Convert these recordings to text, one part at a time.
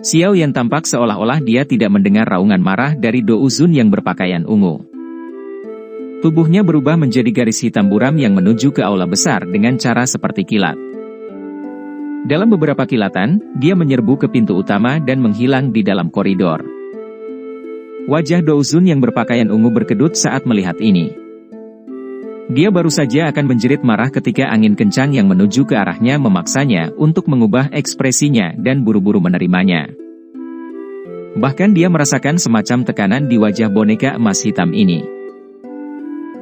Xiao Yan tampak seolah-olah dia tidak mendengar raungan marah dari Do Uzun yang berpakaian ungu. Tubuhnya berubah menjadi garis hitam buram yang menuju ke aula besar dengan cara seperti kilat. Dalam beberapa kilatan, dia menyerbu ke pintu utama dan menghilang di dalam koridor. Wajah Do Uzun yang berpakaian ungu berkedut saat melihat ini. Dia baru saja akan menjerit marah ketika angin kencang yang menuju ke arahnya memaksanya untuk mengubah ekspresinya dan buru-buru menerimanya. Bahkan dia merasakan semacam tekanan di wajah boneka emas hitam ini.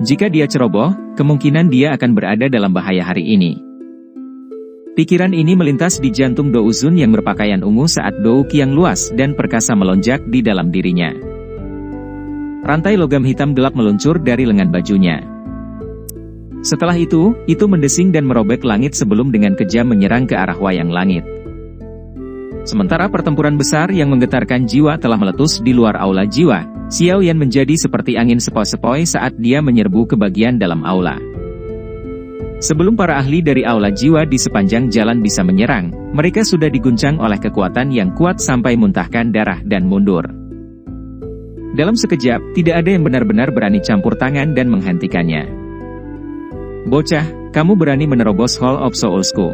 Jika dia ceroboh, kemungkinan dia akan berada dalam bahaya hari ini. Pikiran ini melintas di jantung Do Uzun yang berpakaian ungu saat Do yang luas dan perkasa melonjak di dalam dirinya. Rantai logam hitam gelap meluncur dari lengan bajunya. Setelah itu mendesing dan merobek langit sebelum dengan kejam menyerang ke arah wayang langit. Sementara pertempuran besar yang menggetarkan jiwa telah meletus di luar aula jiwa, Xiao Yan menjadi seperti angin sepoi-sepoi saat dia menyerbu ke bagian dalam aula. Sebelum para ahli dari aula jiwa di sepanjang jalan bisa menyerang, mereka sudah diguncang oleh kekuatan yang kuat sampai muntahkan darah dan mundur. Dalam sekejap, tidak ada yang benar-benar berani campur tangan dan menghentikannya. Bocah, kamu berani menerobos Hall of Soulsku.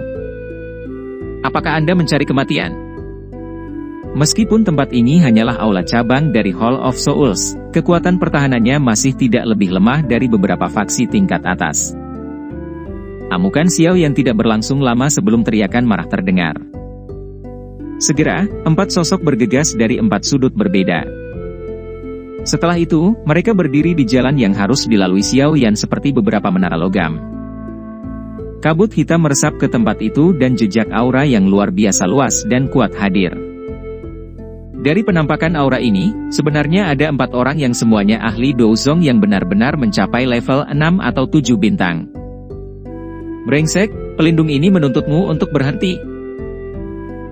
Apakah Anda mencari kematian? Meskipun tempat ini hanyalah aula cabang dari Hall of Souls, kekuatan pertahanannya masih tidak lebih lemah dari beberapa faksi tingkat atas. Amukan Xiao yang tidak berlangsung lama sebelum teriakan marah terdengar. Segera, 4 sosok bergegas dari 4 sudut berbeda. Setelah itu, mereka berdiri di jalan yang harus dilalui Xiao Yan seperti beberapa menara logam. Kabut hitam meresap ke tempat itu dan jejak aura yang luar biasa luas dan kuat hadir. Dari penampakan aura ini, sebenarnya ada 4 orang yang semuanya ahli Douzong yang benar-benar mencapai level 6 atau 7 bintang. Brengsek, pelindung ini menuntutmu untuk berhenti.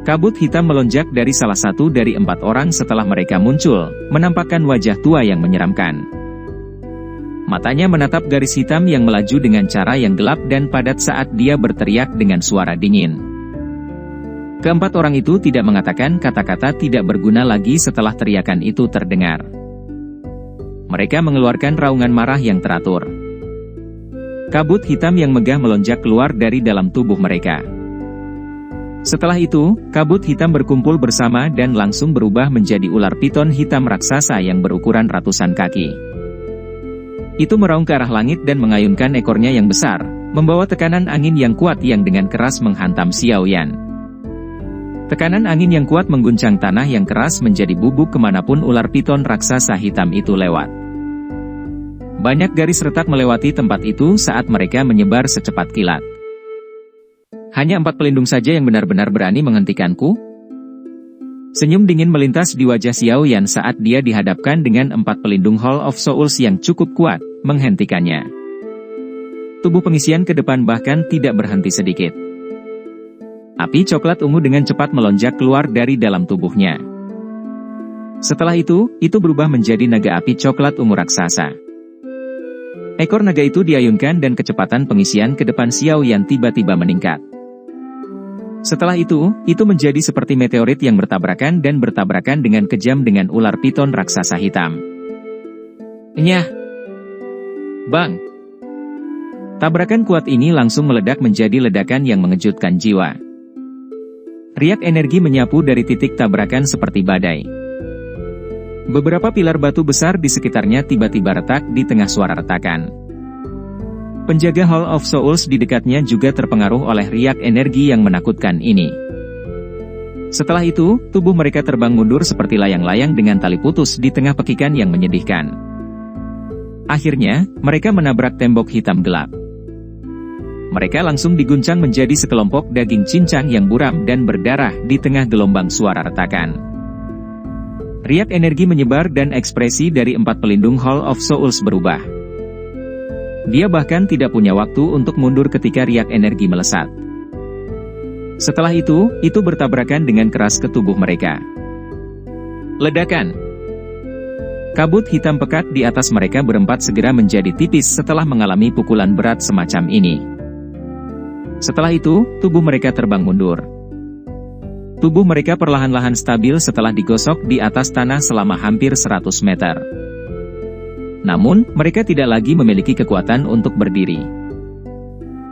Kabut hitam melonjak dari salah satu dari 4 orang setelah mereka muncul, menampakkan wajah tua yang menyeramkan. Matanya menatap garis hitam yang melaju dengan cara yang gelap dan padat saat dia berteriak dengan suara dingin. Keempat orang itu tidak mengatakan kata-kata tidak berguna lagi setelah teriakan itu terdengar. Mereka mengeluarkan raungan marah yang teratur. Kabut hitam yang megah melonjak keluar dari dalam tubuh mereka. Setelah itu, kabut hitam berkumpul bersama dan langsung berubah menjadi ular piton hitam raksasa yang berukuran ratusan kaki. Itu meraung ke arah langit dan mengayunkan ekornya yang besar, membawa tekanan angin yang kuat yang dengan keras menghantam Xiao Yan. Tekanan angin yang kuat mengguncang tanah yang keras menjadi bubuk kemanapun ular piton raksasa hitam itu lewat. Banyak garis retak melewati tempat itu saat mereka menyebar secepat kilat. Hanya 4 pelindung saja yang benar-benar berani menghentikanku? Senyum dingin melintas di wajah Xiao Yan saat dia dihadapkan dengan 4 pelindung Hall of Souls yang cukup kuat, menghentikannya. Tubuh pengisian ke depan bahkan tidak berhenti sedikit. Api coklat ungu dengan cepat melonjak keluar dari dalam tubuhnya. Setelah itu berubah menjadi naga api coklat ungu raksasa. Ekor naga itu diayunkan dan kecepatan pengisian ke depan Xiao Yan tiba-tiba meningkat. Setelah itu menjadi seperti meteorit yang bertabrakan dengan kejam dengan ular piton raksasa hitam. Nyah! Bang! Tabrakan kuat ini langsung meledak menjadi ledakan yang mengejutkan jiwa. Riak energi menyapu dari titik tabrakan seperti badai. Beberapa pilar batu besar di sekitarnya tiba-tiba retak di tengah suara retakan. Penjaga Hall of Souls di dekatnya juga terpengaruh oleh riak energi yang menakutkan ini. Setelah itu, tubuh mereka terbang mundur seperti layang-layang dengan tali putus di tengah pekikan yang menyedihkan. Akhirnya, mereka menabrak tembok hitam gelap. Mereka langsung diguncang menjadi sekelompok daging cincang yang buram dan berdarah di tengah gelombang suara retakan. Riak energi menyebar dan ekspresi dari 4 pelindung Hall of Souls berubah. Dia bahkan tidak punya waktu untuk mundur ketika riak energi melesat. Setelah itu bertabrakan dengan keras ke tubuh mereka. Ledakan! Kabut hitam pekat di atas mereka berempat segera menjadi tipis setelah mengalami pukulan berat semacam ini. Setelah itu, tubuh mereka terbang mundur. Tubuh mereka perlahan-lahan stabil setelah digosok di atas tanah selama hampir 100 meter. Namun, mereka tidak lagi memiliki kekuatan untuk berdiri.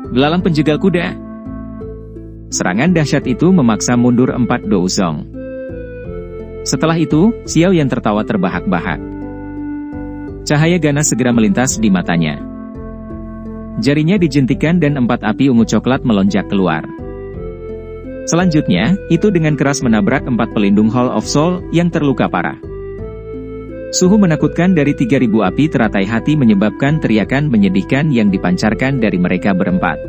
Belalang penjegal kuda. Serangan dahsyat itu memaksa mundur 4 Douzong. Setelah itu, Xiao Yan tertawa terbahak-bahak. Cahaya ganas segera melintas di matanya. Jarinya dijentikan dan 4 api ungu coklat melonjak keluar. Selanjutnya, itu dengan keras menabrak 4 pelindung Hall of Soul yang terluka parah. Suhu menakutkan dari 3.000 api teratai hati menyebabkan teriakan menyedihkan yang dipancarkan dari mereka berempat.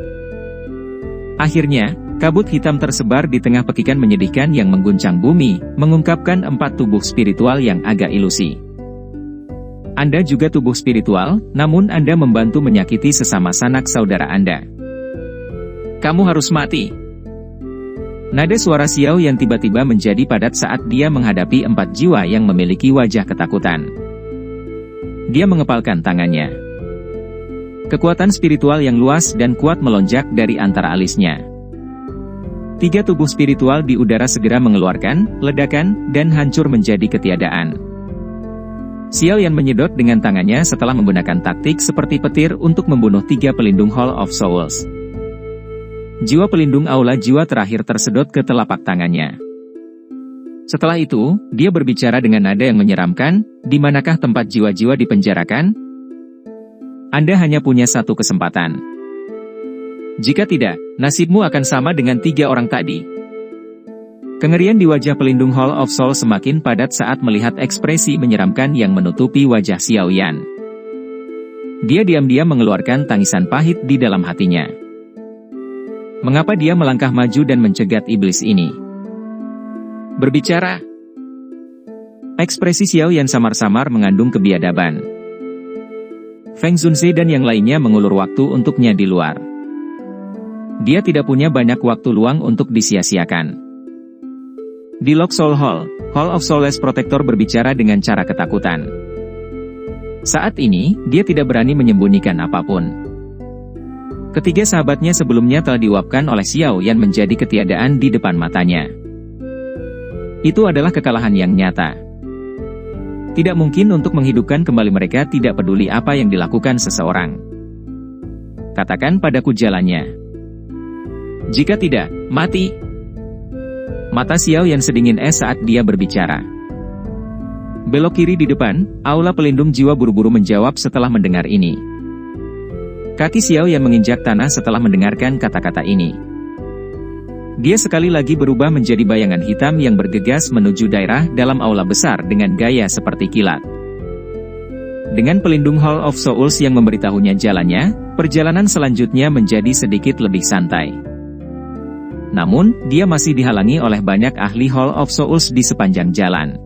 Akhirnya, kabut hitam tersebar di tengah pekikan menyedihkan yang mengguncang bumi, mengungkapkan 4 tubuh spiritual yang agak ilusi. Anda juga tubuh spiritual, namun Anda membantu menyakiti sesama sanak saudara Anda. Kamu harus mati. Nada suara Xiao yang tiba-tiba menjadi padat saat dia menghadapi 4 jiwa yang memiliki wajah ketakutan. Dia mengepalkan tangannya. Kekuatan spiritual yang luas dan kuat melonjak dari antara alisnya. 3 tubuh spiritual di udara segera mengeluarkan ledakan dan hancur menjadi ketiadaan. Xiao Yan menyedot dengan tangannya setelah menggunakan taktik seperti petir untuk membunuh 3 pelindung Hall of Souls. Jiwa pelindung aula jiwa terakhir tersedot ke telapak tangannya. Setelah itu, dia berbicara dengan nada yang menyeramkan, di manakah tempat jiwa-jiwa dipenjarakan? Anda hanya punya 1 kesempatan. Jika tidak, nasibmu akan sama dengan 3 orang tadi. Kengerian di wajah pelindung Hall of Soul semakin padat saat melihat ekspresi menyeramkan yang menutupi wajah Xiao Yan. Dia diam-diam mengeluarkan tangisan pahit di dalam hatinya. Mengapa dia melangkah maju dan mencegat iblis ini? Berbicara. Ekspresi Xiao Yan samar-samar mengandung kebiadaban. Feng Zunze dan yang lainnya mengulur waktu untuknya di luar. Dia tidak punya banyak waktu luang untuk disia-siakan. Di Lock Soul Hall, Hall of Soulless Protector berbicara dengan cara ketakutan. Saat ini, dia tidak berani menyembunyikan apapun. Ketiga sahabatnya sebelumnya telah diuapkan oleh Xiao Yan menjadi ketiadaan di depan matanya. Itu adalah kekalahan yang nyata. Tidak mungkin untuk menghidupkan kembali mereka tidak peduli apa yang dilakukan seseorang. Katakan padaku jalannya. Jika tidak, mati. Mata Xiao Yan sedingin es saat dia berbicara. Belok kiri di depan, aula pelindung jiwa buru-buru menjawab setelah mendengar ini. Kaki Xiao Yan menginjak tanah setelah mendengarkan kata-kata ini. Dia sekali lagi berubah menjadi bayangan hitam yang bergegas menuju daerah dalam aula besar dengan gaya seperti kilat. Dengan pelindung Hall of Souls yang memberitahunya jalannya, perjalanan selanjutnya menjadi sedikit lebih santai. Namun, dia masih dihalangi oleh banyak ahli Hall of Souls di sepanjang jalan.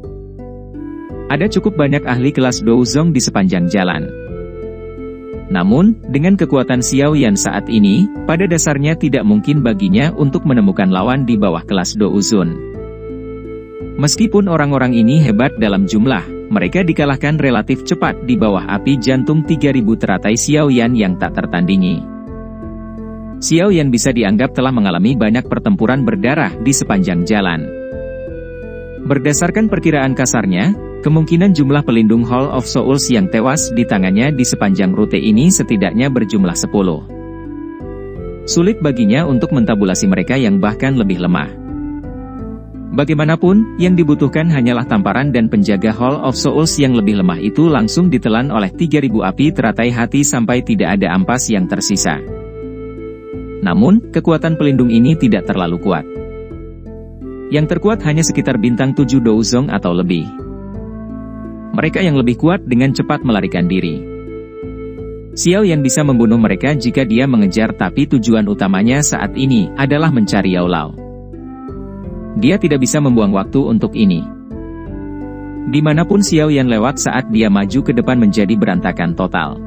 Ada cukup banyak ahli kelas Douzong di sepanjang jalan. Namun, dengan kekuatan Xiao Yan saat ini, pada dasarnya tidak mungkin baginya untuk menemukan lawan di bawah kelas Douzun. Meskipun orang-orang ini hebat dalam jumlah, mereka dikalahkan relatif cepat di bawah api jantung 3.000 teratai Xiao Yan yang tak tertandingi. Xiao Yan bisa dianggap telah mengalami banyak pertempuran berdarah di sepanjang jalan. Berdasarkan perkiraan kasarnya, kemungkinan jumlah pelindung Hall of Souls yang tewas di tangannya di sepanjang rute ini setidaknya berjumlah 10. Sulit baginya untuk mentabulasi mereka yang bahkan lebih lemah. Bagaimanapun, yang dibutuhkan hanyalah tamparan dan penjaga Hall of Souls yang lebih lemah itu langsung ditelan oleh 3.000 api teratai hati sampai tidak ada ampas yang tersisa. Namun, kekuatan pelindung ini tidak terlalu kuat. Yang terkuat hanya sekitar bintang 7 Douzong atau lebih. Mereka yang lebih kuat dengan cepat melarikan diri. Xiao Yan bisa membunuh mereka jika dia mengejar, tapi tujuan utamanya saat ini adalah mencari Yao Lao. Dia tidak bisa membuang waktu untuk ini. Dimanapun Xiao Yan lewat saat dia maju ke depan menjadi berantakan total.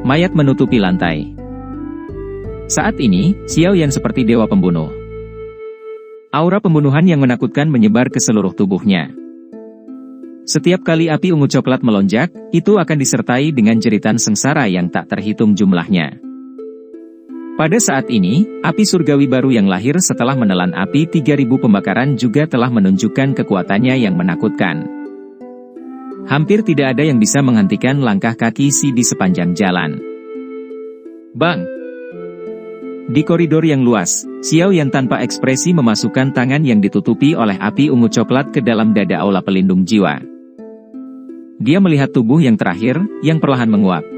Mayat menutupi lantai. Saat ini, Xiao Yan seperti dewa pembunuh. Aura pembunuhan yang menakutkan menyebar ke seluruh tubuhnya. Setiap kali api ungu coklat melonjak, itu akan disertai dengan jeritan sengsara yang tak terhitung jumlahnya. Pada saat ini, api surgawi baru yang lahir setelah menelan api 3000 pembakaran juga telah menunjukkan kekuatannya yang menakutkan. Hampir tidak ada yang bisa menghentikan langkah kaki Si di sepanjang jalan. Bang! Di koridor yang luas, Xiao Yan tanpa ekspresi memasukkan tangan yang ditutupi oleh api ungu coklat ke dalam dada aula pelindung jiwa. Dia melihat tubuh yang terakhir, yang perlahan menguap.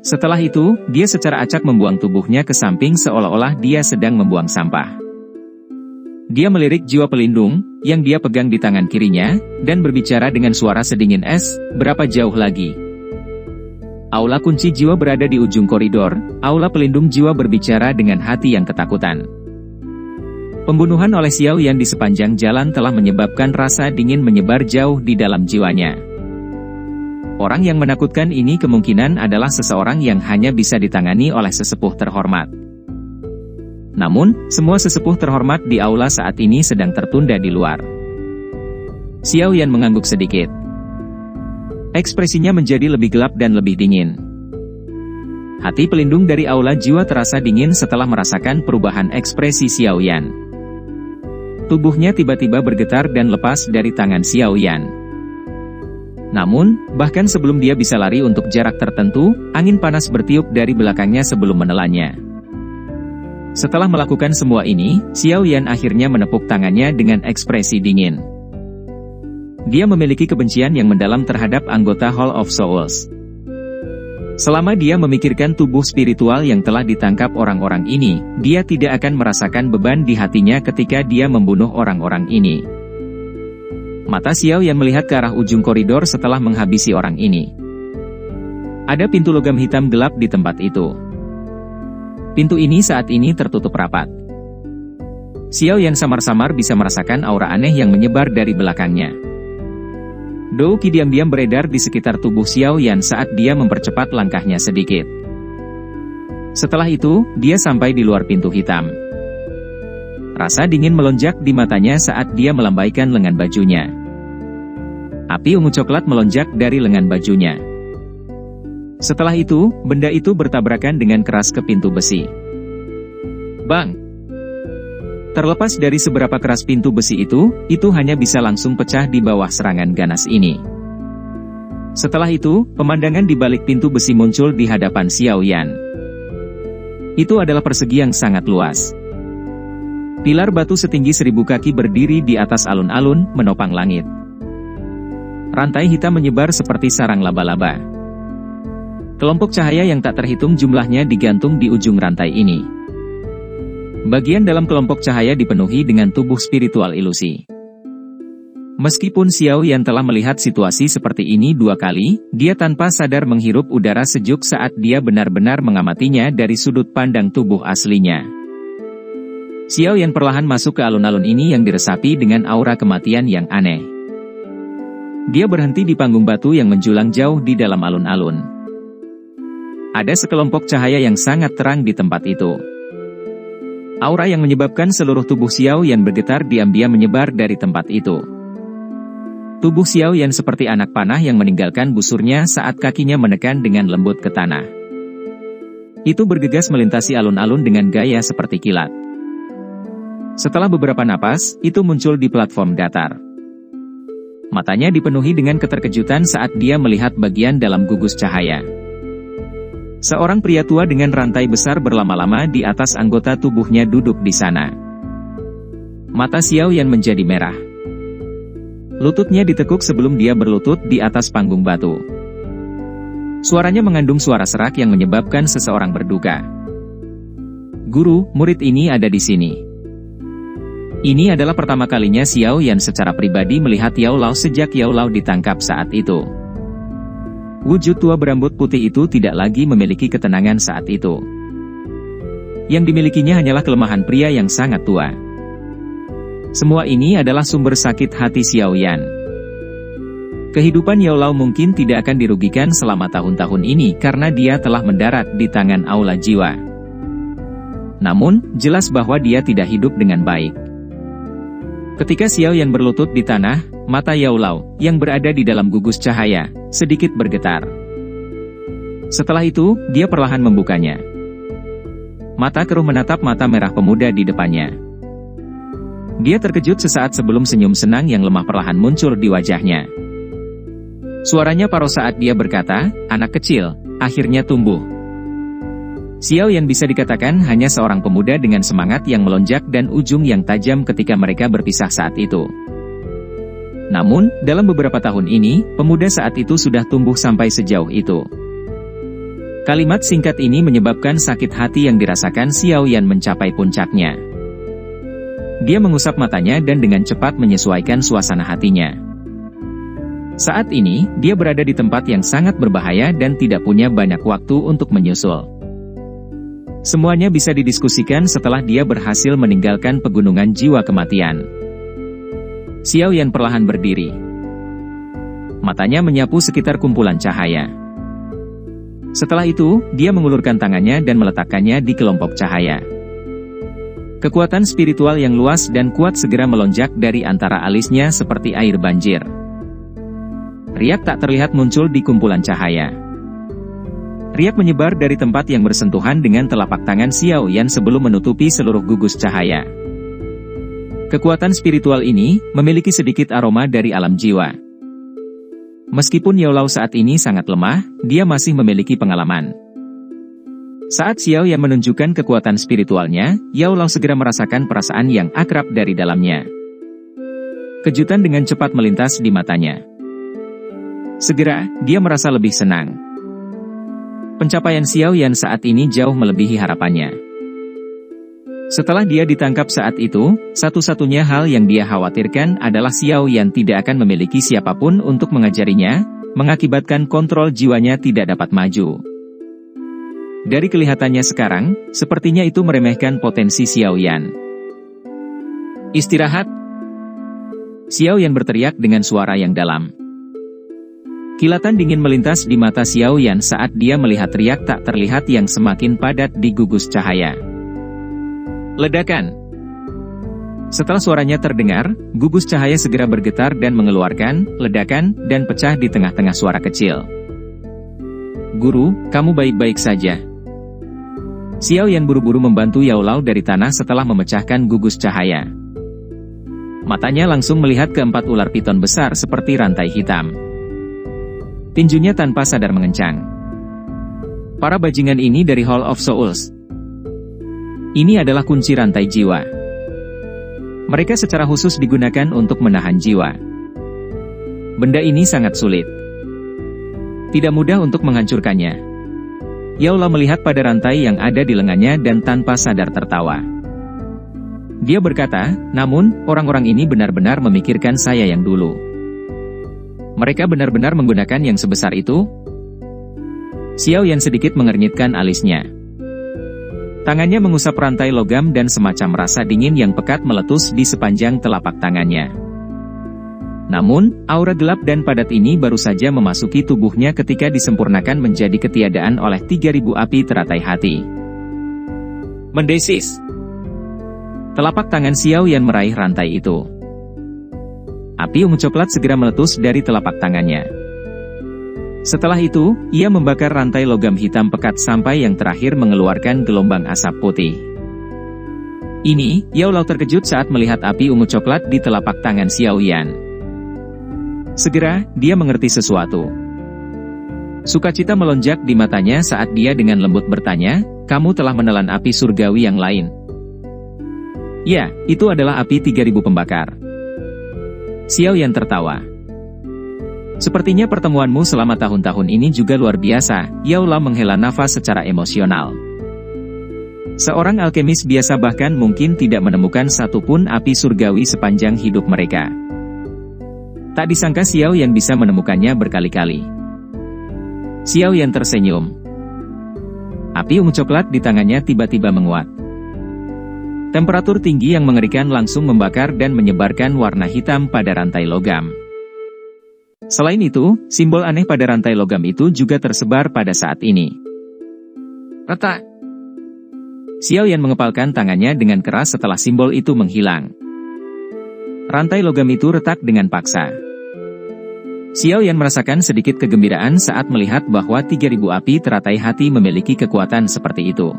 Setelah itu, dia secara acak membuang tubuhnya ke samping seolah-olah dia sedang membuang sampah. Dia melirik jiwa pelindung, yang dia pegang di tangan kirinya, dan berbicara dengan suara sedingin es, berapa jauh lagi? Aula kunci jiwa berada di ujung koridor, aula pelindung jiwa berbicara dengan hati yang ketakutan. Pembunuhan oleh Xiao Yan di sepanjang jalan telah menyebabkan rasa dingin menyebar jauh di dalam jiwanya. Orang yang menakutkan ini kemungkinan adalah seseorang yang hanya bisa ditangani oleh sesepuh terhormat. Namun, semua sesepuh terhormat di aula saat ini sedang tertunda di luar. Xiao Yan mengangguk sedikit. Ekspresinya menjadi lebih gelap dan lebih dingin. Hati pelindung dari aula jiwa terasa dingin setelah merasakan perubahan ekspresi Xiao Yan. Tubuhnya tiba-tiba bergetar dan lepas dari tangan Xiao Yan. Namun, bahkan sebelum dia bisa lari untuk jarak tertentu, angin panas bertiup dari belakangnya sebelum menelannya. Setelah melakukan semua ini, Xiao Yan akhirnya menepuk tangannya dengan ekspresi dingin. Dia memiliki kebencian yang mendalam terhadap anggota Hall of Souls. Selama dia memikirkan tubuh spiritual yang telah ditangkap orang-orang ini, dia tidak akan merasakan beban di hatinya ketika dia membunuh orang-orang ini. Mata Xiao Yan melihat ke arah ujung koridor setelah menghabisi orang ini. Ada pintu logam hitam gelap di tempat itu. Pintu ini saat ini tertutup rapat. Xiao Yan samar-samar bisa merasakan aura aneh yang menyebar dari belakangnya. Dou Qi diam-diam beredar di sekitar tubuh Xiao Yan saat dia mempercepat langkahnya sedikit. Setelah itu, dia sampai di luar pintu hitam. Rasa dingin melonjak di matanya saat dia melambaikan lengan bajunya. Api ungu coklat melonjak dari lengan bajunya. Setelah itu, benda itu bertabrakan dengan keras ke pintu besi. Bang! Terlepas dari seberapa keras pintu besi itu hanya bisa langsung pecah di bawah serangan ganas ini. Setelah itu, pemandangan di balik pintu besi muncul di hadapan Xiao Yan. Itu adalah persegi yang sangat luas. Pilar batu setinggi 1000 kaki berdiri di atas alun-alun, menopang langit. Rantai hitam menyebar seperti sarang laba-laba. Kelompok cahaya yang tak terhitung jumlahnya digantung di ujung rantai ini. Bagian dalam kelompok cahaya dipenuhi dengan tubuh spiritual ilusi. Meskipun Xiao Yan telah melihat situasi seperti ini 2 kali, dia tanpa sadar menghirup udara sejuk saat dia benar-benar mengamatinya dari sudut pandang tubuh aslinya. Xiao Yan perlahan masuk ke alun-alun ini yang diresapi dengan aura kematian yang aneh. Dia berhenti di panggung batu yang menjulang jauh di dalam alun-alun. Ada sekelompok cahaya yang sangat terang di tempat itu. Aura yang menyebabkan seluruh tubuh Xiao Yan bergetar diam-diam menyebar dari tempat itu. Tubuh Xiao Yan seperti anak panah yang meninggalkan busurnya saat kakinya menekan dengan lembut ke tanah. Itu bergegas melintasi alun-alun dengan gaya seperti kilat. Setelah beberapa napas, itu muncul di platform datar. Matanya dipenuhi dengan keterkejutan saat dia melihat bagian dalam gugus cahaya. Seorang pria tua dengan rantai besar berlama-lama di atas anggota tubuhnya duduk di sana. Mata Xiao Yan menjadi merah. Lututnya ditekuk sebelum dia berlutut di atas panggung batu. Suaranya mengandung suara serak yang menyebabkan seseorang berduka. Guru, murid ini ada di sini. Ini adalah pertama kalinya Xiao Yan secara pribadi melihat Yao Lao sejak Yao Lao ditangkap saat itu. Wujud tua berambut putih itu tidak lagi memiliki ketenangan saat itu. Yang dimilikinya hanyalah kelemahan pria yang sangat tua. Semua ini adalah sumber sakit hati Xiao Yan. Kehidupan Yao Lao mungkin tidak akan dirugikan selama tahun-tahun ini karena dia telah mendarat di tangan aula jiwa. Namun, jelas bahwa dia tidak hidup dengan baik. Ketika Xiao Yan berlutut di tanah, mata Yao Lao, yang berada di dalam gugus cahaya, sedikit bergetar. Setelah itu, dia perlahan membukanya. Mata keruh menatap mata merah pemuda di depannya. Dia terkejut sesaat sebelum senyum senang yang lemah perlahan muncul di wajahnya. Suaranya paruh saat dia berkata, "Anak kecil, akhirnya tumbuh." Xiao Yan bisa dikatakan hanya seorang pemuda dengan semangat yang melonjak dan ujung yang tajam ketika mereka berpisah saat itu. Namun, dalam beberapa tahun ini, pemuda saat itu sudah tumbuh sampai sejauh itu. Kalimat singkat ini menyebabkan sakit hati yang dirasakan Xiao Yan mencapai puncaknya. Dia mengusap matanya dan dengan cepat menyesuaikan suasana hatinya. Saat ini, dia berada di tempat yang sangat berbahaya dan tidak punya banyak waktu untuk menyusul. Semuanya bisa didiskusikan setelah dia berhasil meninggalkan pegunungan jiwa kematian. Xiao Yan perlahan berdiri. Matanya menyapu sekitar kumpulan cahaya. Setelah itu, dia mengulurkan tangannya dan meletakkannya di kelompok cahaya. Kekuatan spiritual yang luas dan kuat segera melonjak dari antara alisnya seperti air banjir. Riak tak terlihat muncul di kumpulan cahaya. Riak menyebar dari tempat yang bersentuhan dengan telapak tangan Xiao Yan sebelum menutupi seluruh gugus cahaya. Kekuatan spiritual ini memiliki sedikit aroma dari alam jiwa. Meskipun Yaolao saat ini sangat lemah, dia masih memiliki pengalaman. Saat Xiao Yan menunjukkan kekuatan spiritualnya, Yaolao segera merasakan perasaan yang akrab dari dalamnya. Kejutan dengan cepat melintas di matanya. Segera, dia merasa lebih senang. Pencapaian Xiao Yan saat ini jauh melebihi harapannya. Setelah dia ditangkap saat itu, satu-satunya hal yang dia khawatirkan adalah Xiao Yan tidak akan memiliki siapapun untuk mengajarinya, mengakibatkan kontrol jiwanya tidak dapat maju. Dari kelihatannya sekarang, sepertinya itu meremehkan potensi Xiao Yan. "Istirahat!" Xiao Yan berteriak dengan suara yang dalam. Kilatan dingin melintas di mata Xiao Yan saat dia melihat riak tak terlihat yang semakin padat di gugus cahaya. Ledakan! Setelah suaranya terdengar, gugus cahaya segera bergetar dan mengeluarkan ledakan dan pecah di tengah-tengah suara kecil. "Guru, kamu baik-baik saja?" Xiao Yan buru-buru membantu Yaolao dari tanah setelah memecahkan gugus cahaya. Matanya langsung melihat keempat ular piton besar seperti rantai hitam. Tinjunya tanpa sadar mengencang. Para bajingan ini dari Hall of Souls. Ini adalah kunci rantai jiwa. Mereka secara khusus digunakan untuk menahan jiwa. Benda ini sangat sulit. Tidak mudah untuk menghancurkannya. Yaolao melihat pada rantai yang ada di lengannya dan tanpa sadar tertawa. Dia berkata, "Namun, orang-orang ini benar-benar memikirkan saya yang dulu. Mereka benar-benar menggunakan yang sebesar itu?" Xiao Yan sedikit mengernyitkan alisnya. Tangannya mengusap rantai logam dan semacam rasa dingin yang pekat meletus di sepanjang telapak tangannya. Namun, aura gelap dan padat ini baru saja memasuki tubuhnya ketika disempurnakan menjadi ketiadaan oleh 3.000 api teratai hati. Mendesis! Telapak tangan Xiao Yan meraih rantai itu. Api ungu coklat segera meletus dari telapak tangannya. Setelah itu, ia membakar rantai logam hitam pekat sampai yang terakhir mengeluarkan gelombang asap putih. Ini, Yaolao terkejut saat melihat api ungu coklat di telapak tangan Xiao Yan. Segera, dia mengerti sesuatu. Sukacita melonjak di matanya saat dia dengan lembut bertanya, "Kamu telah menelan api surgawi yang lain?" "Ya, itu adalah api 3.000 pembakar." Xiao Yan tertawa. "Sepertinya pertemuanmu selama tahun-tahun ini juga luar biasa." Yaolao menghela nafas secara emosional. Seorang alkemis biasa bahkan mungkin tidak menemukan satupun api surgawi sepanjang hidup mereka. Tak disangka Xiao Yan bisa menemukannya berkali-kali. Xiao Yan tersenyum. Api ungu coklat di tangannya tiba-tiba menguat. Temperatur tinggi yang mengerikan langsung membakar dan menyebarkan warna hitam pada rantai logam. Selain itu, simbol aneh pada rantai logam itu juga tersebar pada saat ini. Retak! Xiao Yan mengepalkan tangannya dengan keras setelah simbol itu menghilang. Rantai logam itu retak dengan paksa. Xiao Yan merasakan sedikit kegembiraan saat melihat bahwa 3.000 api teratai hati memiliki kekuatan seperti itu.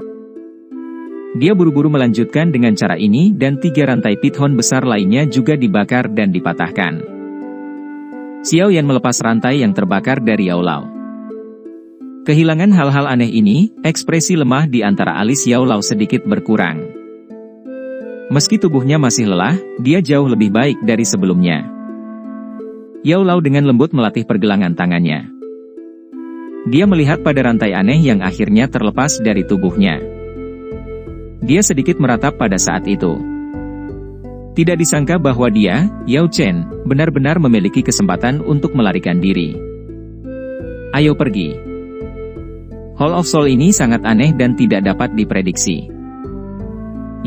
Dia buru-buru melanjutkan dengan cara ini dan 3 rantai pithon besar lainnya juga dibakar dan dipatahkan. Xiao Yan melepas rantai yang terbakar dari Yao Lao. Kehilangan hal-hal aneh ini, ekspresi lemah di antara alis Yao Lao sedikit berkurang. Meski tubuhnya masih lelah, dia jauh lebih baik dari sebelumnya. Yao Lao dengan lembut melatih pergelangan tangannya. Dia melihat pada rantai aneh yang akhirnya terlepas dari tubuhnya. Dia sedikit meratap pada saat itu. Tidak disangka bahwa dia, Yao Chen, benar-benar memiliki kesempatan untuk melarikan diri. Ayo pergi. Hall of Soul ini sangat aneh dan tidak dapat diprediksi.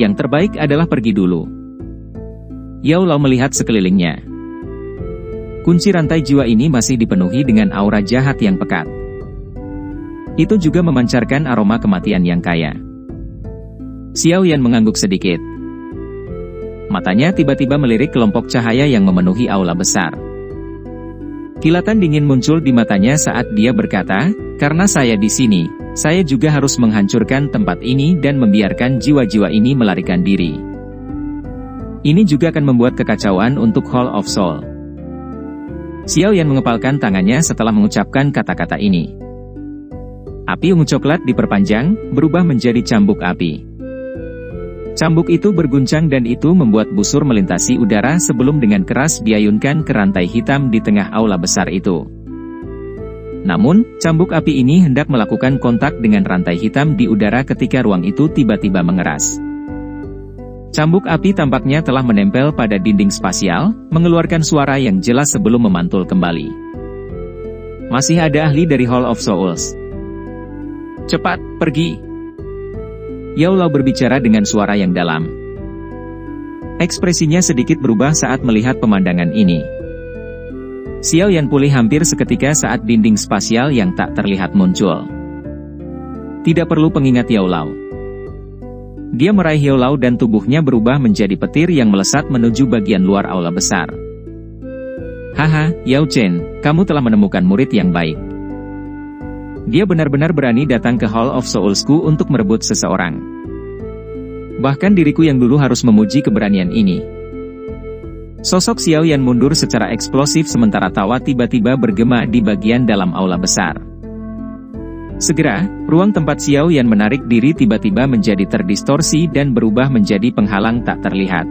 Yang terbaik adalah pergi dulu. Yao Lao melihat sekelilingnya. Kunci rantai jiwa ini masih dipenuhi dengan aura jahat yang pekat. Itu juga memancarkan aroma kematian yang kaya. Xiao Yan mengangguk sedikit. Matanya tiba-tiba melirik kelompok cahaya yang memenuhi aula besar. Kilatan dingin muncul di matanya saat dia berkata, "Karena saya di sini, saya juga harus menghancurkan tempat ini dan membiarkan jiwa-jiwa ini melarikan diri. Ini juga akan membuat kekacauan untuk Hall of Soul." Xiao Yan mengepalkan tangannya setelah mengucapkan kata-kata ini. Api ungu coklat diperpanjang, berubah menjadi cambuk api. Cambuk itu berguncang dan itu membuat busur melintasi udara sebelum dengan keras diayunkan ke rantai hitam di tengah aula besar itu. Namun, cambuk api ini hendak melakukan kontak dengan rantai hitam di udara ketika ruang itu tiba-tiba mengeras. Cambuk api tampaknya telah menempel pada dinding spasial, mengeluarkan suara yang jelas sebelum memantul kembali. Masih ada ahli dari Hall of Souls. Cepat, pergi. Yao Lao berbicara dengan suara yang dalam. Ekspresinya sedikit berubah saat melihat pemandangan ini. Xiao Yan pulih hampir seketika saat dinding spasial yang tak terlihat muncul. Tidak perlu pengingat Yao Lao. Dia meraih Yao Lao dan tubuhnya berubah menjadi petir yang melesat menuju bagian luar aula besar. Haha, Yao Chen, kamu telah menemukan murid yang baik. Dia benar-benar berani datang ke Hall of Soulsku untuk merebut seseorang. Bahkan diriku yang dulu harus memuji keberanian ini. Sosok Xiao Yan mundur secara eksplosif sementara tawa tiba-tiba bergema di bagian dalam aula besar. Segera, ruang tempat Xiao Yan menarik diri tiba-tiba menjadi terdistorsi dan berubah menjadi penghalang tak terlihat.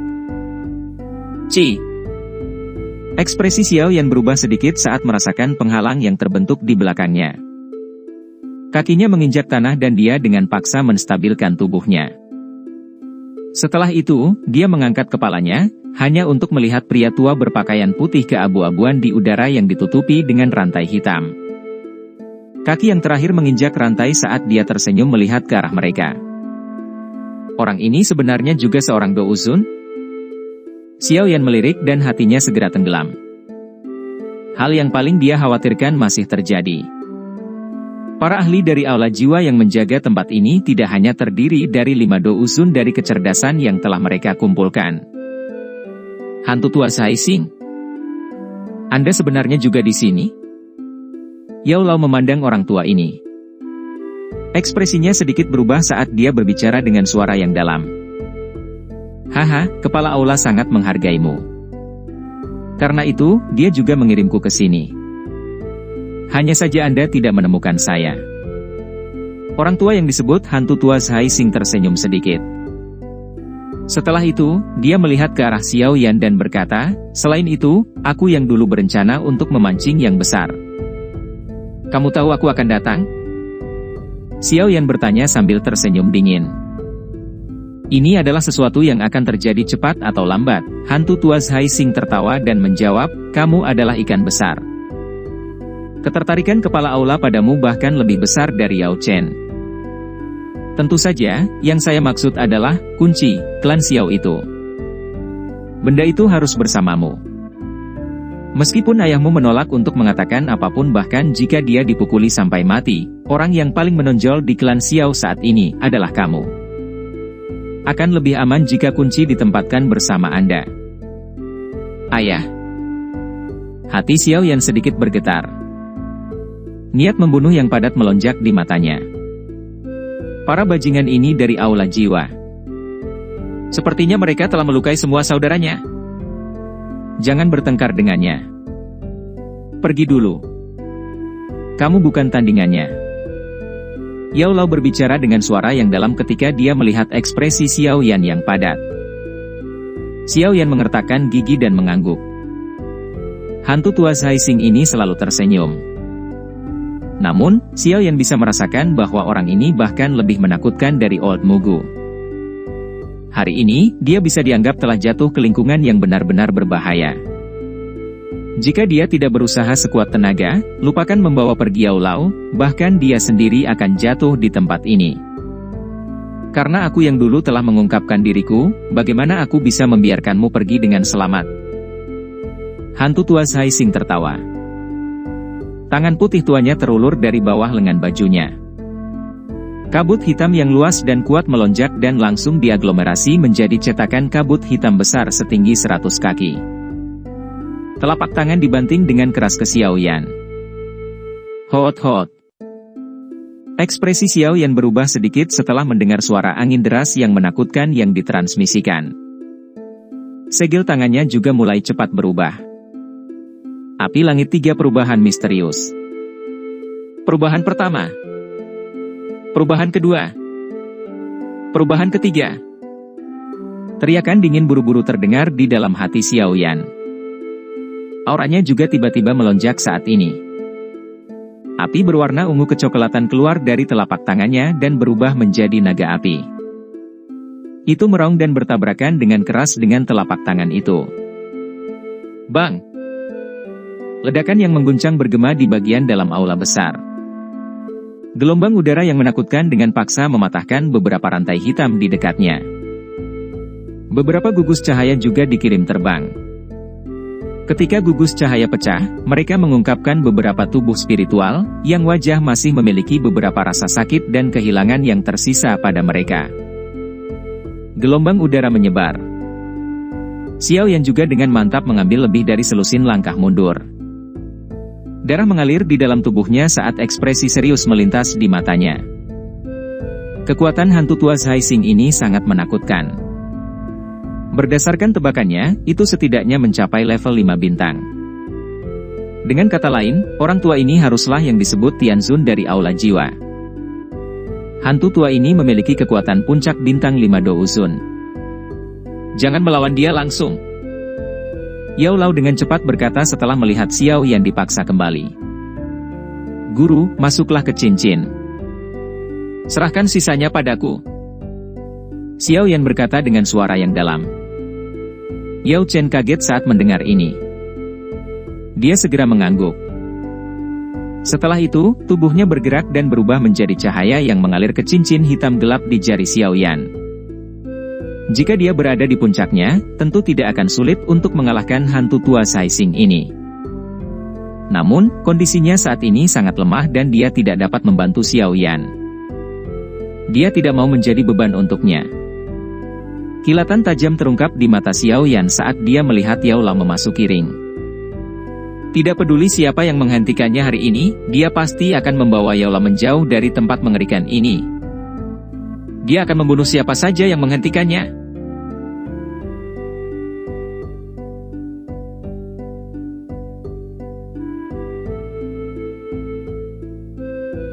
Ci! Ekspresi Xiao Yan berubah sedikit saat merasakan penghalang yang terbentuk di belakangnya. Kakinya menginjak tanah dan dia dengan paksa menstabilkan tubuhnya. Setelah itu, dia mengangkat kepalanya, hanya untuk melihat pria tua berpakaian putih keabu-abuan di udara yang ditutupi dengan rantai hitam. Kaki yang terakhir menginjak rantai saat dia tersenyum melihat ke arah mereka. Orang ini sebenarnya juga seorang Douzun? Xiao Yan melirik dan hatinya segera tenggelam. Hal yang paling dia khawatirkan masih terjadi. Para ahli dari aula jiwa yang menjaga tempat ini tidak hanya terdiri dari 5 Douzun dari kecerdasan yang telah mereka kumpulkan. Hantu tua Saising, Anda sebenarnya juga di sini? Yao Lao memandang orang tua ini. Ekspresinya sedikit berubah saat dia berbicara dengan suara yang dalam. Haha, kepala aula sangat menghargaimu. Karena itu, dia juga mengirimku ke sini. Hanya saja Anda tidak menemukan saya. Orang tua yang disebut hantu tua Saising tersenyum sedikit. Setelah itu, dia melihat ke arah Xiao Yan dan berkata, selain itu, aku yang dulu berencana untuk memancing yang besar. Kamu tahu aku akan datang? Xiao Yan bertanya sambil tersenyum dingin. Ini adalah sesuatu yang akan terjadi cepat atau lambat. Hantu tua Saising tertawa dan menjawab, kamu adalah ikan besar. Ketertarikan kepala aula padamu bahkan lebih besar dari Yao Chen. Tentu saja, yang saya maksud adalah, kunci, klan Xiao itu. Benda itu harus bersamamu. Meskipun ayahmu menolak untuk mengatakan apapun bahkan jika dia dipukuli sampai mati, orang yang paling menonjol di klan Xiao saat ini adalah kamu. Akan lebih aman jika kunci ditempatkan bersama Anda. Ayah. Hati Xiao Yan sedikit bergetar. Niat membunuh yang padat melonjak di matanya. Para bajingan ini dari aula jiwa. Sepertinya mereka telah melukai semua saudaranya. Jangan bertengkar dengannya. Pergi dulu. Kamu bukan tandingannya. Yao Lao berbicara dengan suara yang dalam ketika dia melihat ekspresi Xiao Yan yang padat. Xiao Yan mengertakkan gigi dan mengangguk. Hantu tua Zhai Xing ini selalu tersenyum. Namun, Xiao Yan bisa merasakan bahwa orang ini bahkan lebih menakutkan dari Old Mugu. Hari ini, dia bisa dianggap telah jatuh ke lingkungan yang benar-benar berbahaya. Jika dia tidak berusaha sekuat tenaga, lupakan membawa pergi Yao Lao, bahkan dia sendiri akan jatuh di tempat ini. Karena aku yang dulu telah mengungkapkan diriku, bagaimana aku bisa membiarkanmu pergi dengan selamat? Hantu tua Zhai Xing tertawa. Tangan putih tuanya terulur dari bawah lengan bajunya. Kabut hitam yang luas dan kuat melonjak dan langsung diaglomerasi menjadi cetakan kabut hitam besar setinggi 100 kaki. Telapak tangan dibanting dengan keras ke Xiao Yan. Hot. Ekspresi Xiao Yan berubah sedikit setelah mendengar suara angin deras yang menakutkan yang ditransmisikan. Segel tangannya juga mulai cepat berubah. Api langit 3 perubahan misterius. Perubahan pertama. Perubahan kedua. Perubahan ketiga. Teriakan dingin buru-buru terdengar di dalam hati Xiao Yan. Auranya juga tiba-tiba melonjak saat ini. Api berwarna ungu kecoklatan keluar dari telapak tangannya dan berubah menjadi naga api. Itu meraung dan bertabrakan dengan keras dengan telapak tangan itu. Bang! Ledakan yang mengguncang bergema di bagian dalam aula besar. Gelombang udara yang menakutkan dengan paksa mematahkan beberapa rantai hitam di dekatnya. Beberapa gugus cahaya juga dikirim terbang. Ketika gugus cahaya pecah, mereka mengungkapkan beberapa tubuh spiritual, yang wajah masih memiliki beberapa rasa sakit dan kehilangan yang tersisa pada mereka. Gelombang udara menyebar. Xiao Yan juga dengan mantap mengambil lebih dari selusin langkah mundur. Darah mengalir di dalam tubuhnya saat ekspresi serius melintas di matanya. Kekuatan hantu tua Zhai Xing ini sangat menakutkan. Berdasarkan tebakannya, itu setidaknya mencapai level 5 bintang. Dengan kata lain, orang tua ini haruslah yang disebut Tianzun dari Aula Jiwa. Hantu tua ini memiliki kekuatan puncak bintang 5 Douzun. Jangan melawan dia langsung. Yao Lao dengan cepat berkata setelah melihat Xiao Yan dipaksa kembali. Guru, masuklah ke cincin. Serahkan sisanya padaku. Xiao Yan berkata dengan suara yang dalam. Yao Chen kaget saat mendengar ini. Dia segera mengangguk. Setelah itu, tubuhnya bergerak dan berubah menjadi cahaya yang mengalir ke cincin hitam gelap di jari Xiao Yan. Jika dia berada di puncaknya, tentu tidak akan sulit untuk mengalahkan hantu tua Zhai Xing ini. Namun, kondisinya saat ini sangat lemah dan dia tidak dapat membantu Xiao Yan. Dia tidak mau menjadi beban untuknya. Kilatan tajam terungkap di mata Xiao Yan saat dia melihat Yao Lao memasuki ring. Tidak peduli siapa yang menghentikannya hari ini, dia pasti akan membawa Yao Lao menjauh dari tempat mengerikan ini. Dia akan membunuh siapa saja yang menghentikannya.